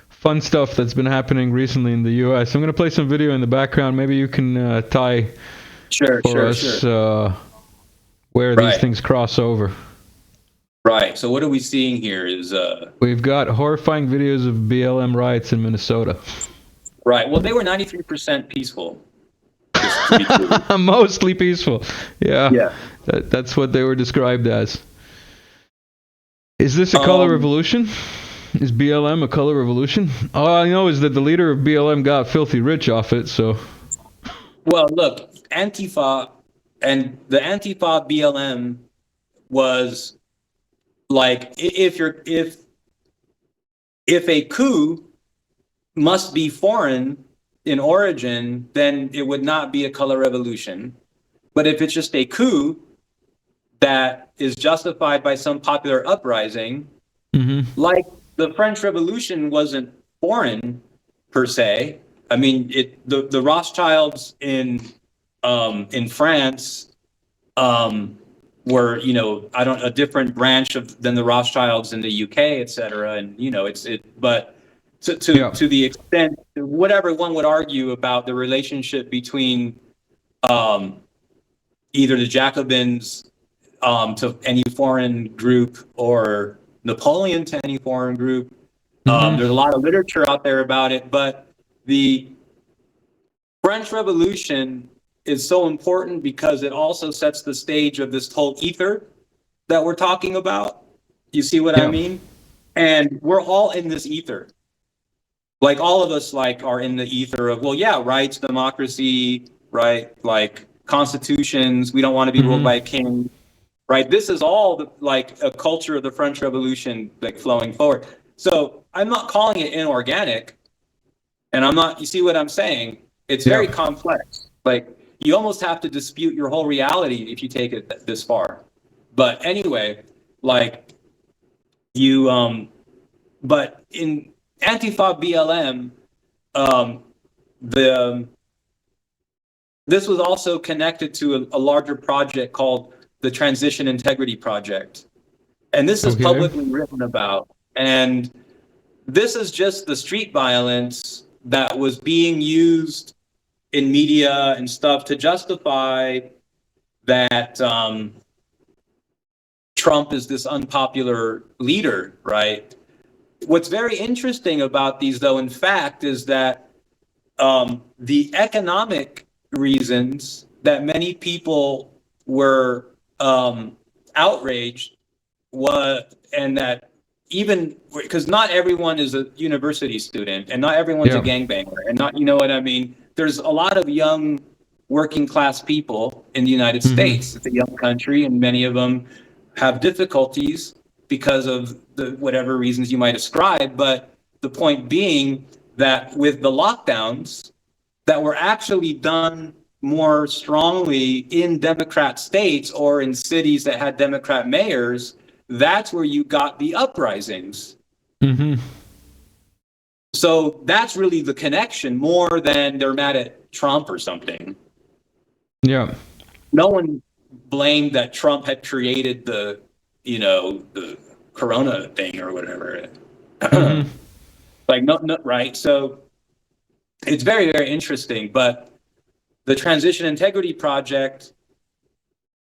fun stuff that's been happening recently in the U.S. I'm going to play some video in the background. Maybe you can tie for us where these things cross over. Right. So what are we seeing here is... We've got horrifying videos of BLM riots in Minnesota. Right. Well, they were 93% peaceful. Mostly peaceful. Yeah. That's what they were described as. Is this a color revolution? Is BLM a color revolution? All I know is that the leader of BLM got filthy rich off it, so... Well, look, Antifa and the Antifa BLM was like, if a coup must be foreign in origin, then it would not be a color revolution. But if it's just a coup that is justified by some popular uprising, like the French Revolution wasn't foreign per se. I mean, the Rothschilds in France were, a different branch than the Rothschilds in the UK, et cetera. And, but to the extent, whatever one would argue about the relationship between either the Jacobins to any foreign group or Napoleon to any foreign group, there's a lot of literature out there about it, but the French Revolution is so important because it also sets the stage of this whole ether that we're talking about. You see what I mean? And we're all in this ether. Like all of us like are in the ether of, well, yeah, rights, democracy, right? Like constitutions, we don't want to be ruled by a king, right? This is all like a culture of the French Revolution, like flowing forward. So I'm not calling it inorganic, and I'm not, you see what I'm saying? It's very Yeah. complex. Like you almost have to dispute your whole reality if you take it this far. But anyway, like you, but in Antifa BLM, um, the this was also connected to a larger project called the Transition Integrity Project, and this is Okay. publicly written about. And this is just the street violence that was being used in media and stuff to justify that Trump is this unpopular leader, right? What's very interesting about these, though, in fact, is that the economic reasons that many people were outraged was, and that even because not everyone is a university student and not everyone's a Yeah. gangbanger and not, you know what I mean? There's a lot of young working class people in the United States. It's a young country, and many of them have difficulties because of the whatever reasons you might ascribe. But the point being that with the lockdowns that were actually done more strongly in Democrat states or in cities that had Democrat mayors, that's where you got the uprisings. So that's really the connection, more than they're mad at Trump or something. Yeah. No one blamed that Trump had created the, the Corona thing or whatever. Like, no, right? So it's very, very interesting. But the Transition Integrity Project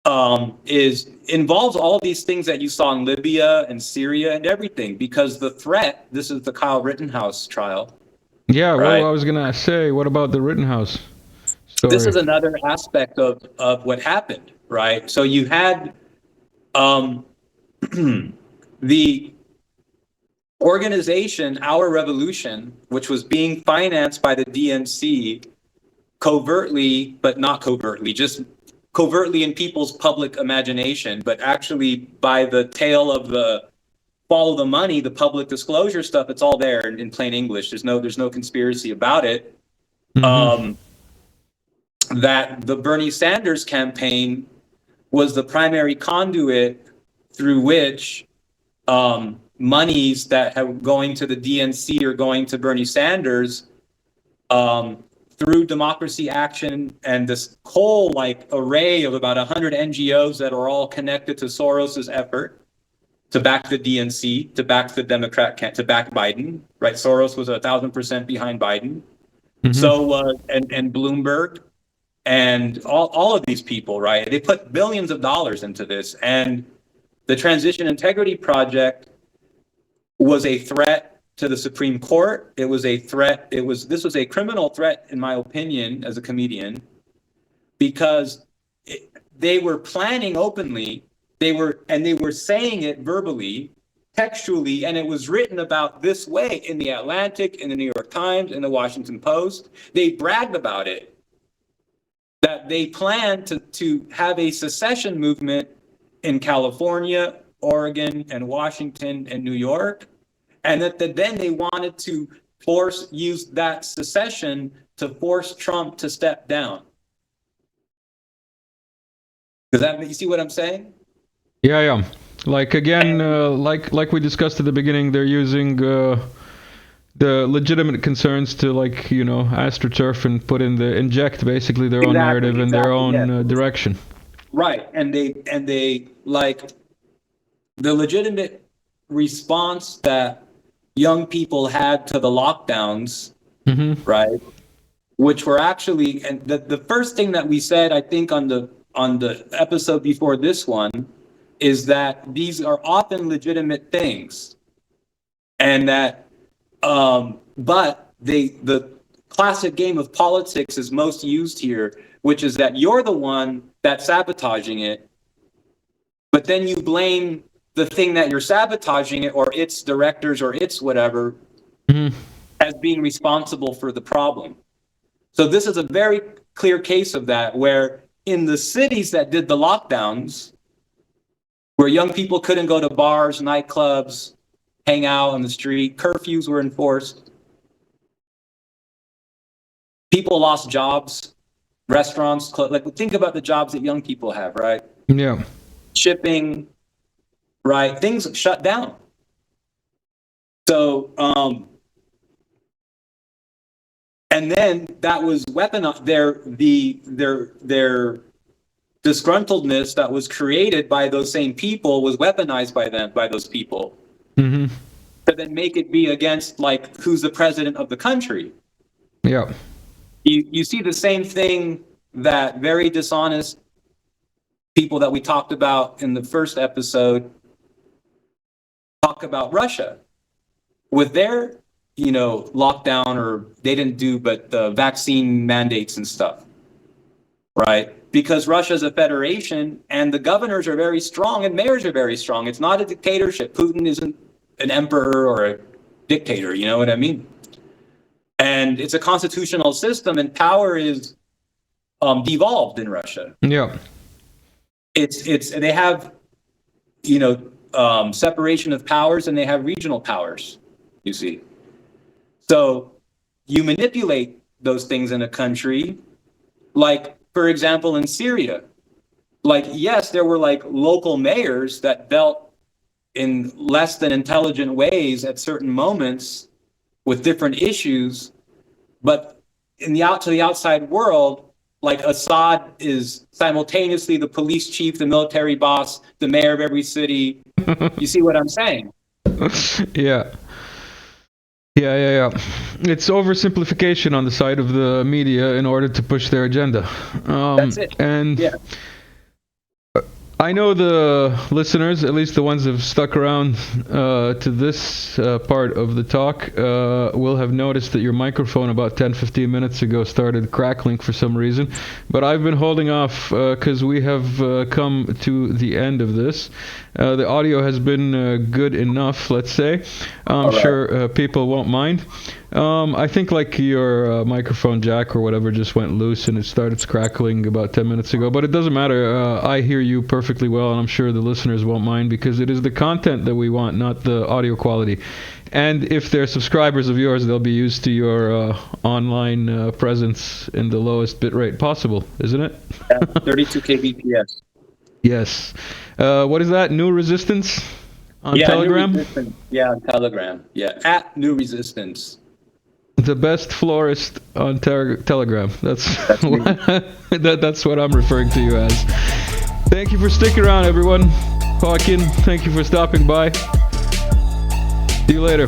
involves all these things that you saw in Libya and Syria and everything, because the threat, this is the Kyle Rittenhouse trial. Yeah, well, Right. I was gonna say, what about the Rittenhouse story? This is another aspect of what happened, right? So you had the organization, Our Revolution, which was being financed by the DNC covertly, but not covertly, just covertly in people's public imagination, but actually by the tail of the follow the money, the public disclosure stuff. It's all there in plain English. There's no conspiracy about it. That the Bernie Sanders campaign was the primary conduit through which monies that are going to the DNC or going to Bernie Sanders through Democracy Action and this whole like array of about 100 NGOs that are all connected to Soros's effort to back the DNC, to back the Democrat, to back Biden, right? Soros was 1,000% behind Biden. So and Bloomberg and all of these people, right? They put billions of dollars into this, and the Transition Integrity Project was a threat to the Supreme Court. It was a threat. This was a criminal threat, in my opinion, as a comedian, because they were planning openly. They were saying it verbally, textually, and it was written about this way in the Atlantic, in the New York Times, in the Washington Post. They bragged about it, that they planned to have a secession movement in California, Oregon, and Washington, and New York, and that then they wanted to use that secession to force Trump to step down. Does that make you see what I'm saying? Yeah. Like again, like we discussed at the beginning, they're using the legitimate concerns to astroturf and inject basically their own narrative and their own direction. Right, and they like the legitimate response that young people had to the lockdowns, right? Which were actually, and the first thing that we said, I think on the episode before this one, is that these are often legitimate things, and that but the classic game of politics is most used here, which is that you're the one that's sabotaging it, but then you blame the thing that you're sabotaging it, or its directors, or its whatever, as being responsible for the problem. So this is a very clear case of that, where in the cities that did the lockdowns, where young people couldn't go to bars, nightclubs, hang out on the street, curfews were enforced, people lost jobs, restaurants, like think about the jobs that young people have, right? Yeah. Shipping, right? Things shut down. So, and then that was weaponized. Their disgruntledness that was created by those same people was weaponized by those people. To then make it be against, like, who's the president of the country. Yeah. You see the same thing that very dishonest people that we talked about in the first episode talk about Russia with their, lockdown, or they didn't do, but the vaccine mandates and stuff, right? Because Russia's a federation and the governors are very strong and mayors are very strong. It's not a dictatorship. Putin isn't an emperor or a dictator, you know what I mean? And it's a constitutional system, and power is devolved in Russia. Yeah. They have, separation of powers, and they have regional powers, you see. So you manipulate those things in a country, like, for example, in Syria. Like, yes, there were like local mayors that dealt in less than intelligent ways at certain moments with different issues, but to the outside world, like, Assad is simultaneously the police chief, the military boss, the mayor of every city. You see what I'm saying? Yeah. It's oversimplification on the side of the media in order to push their agenda. That's it. And yeah. I know the listeners, at least the ones that have stuck around to this part of the talk, will have noticed that your microphone about 10-15 minutes ago started crackling for some reason. But I've been holding off because we have come to the end of this. The audio has been good enough, let's say. I'm sure people won't mind. I think like your microphone jack or whatever just went loose and it started crackling about 10 minutes ago. But it doesn't matter. I hear you perfectly well, and I'm sure the listeners won't mind, because it is the content that we want, not the audio quality. And if they're subscribers of yours, they'll be used to your online presence in the lowest bitrate possible, isn't it? Yeah, 32 kbps. Yes. What is that? New Resistance on Telegram? New Resistance. Yeah, on Telegram. Yeah, at New Resistance. The best florist on Telegram. That's that's what I'm referring to you as. Thank you for sticking around, everyone. Xoaquin, thank you for stopping by. See you later.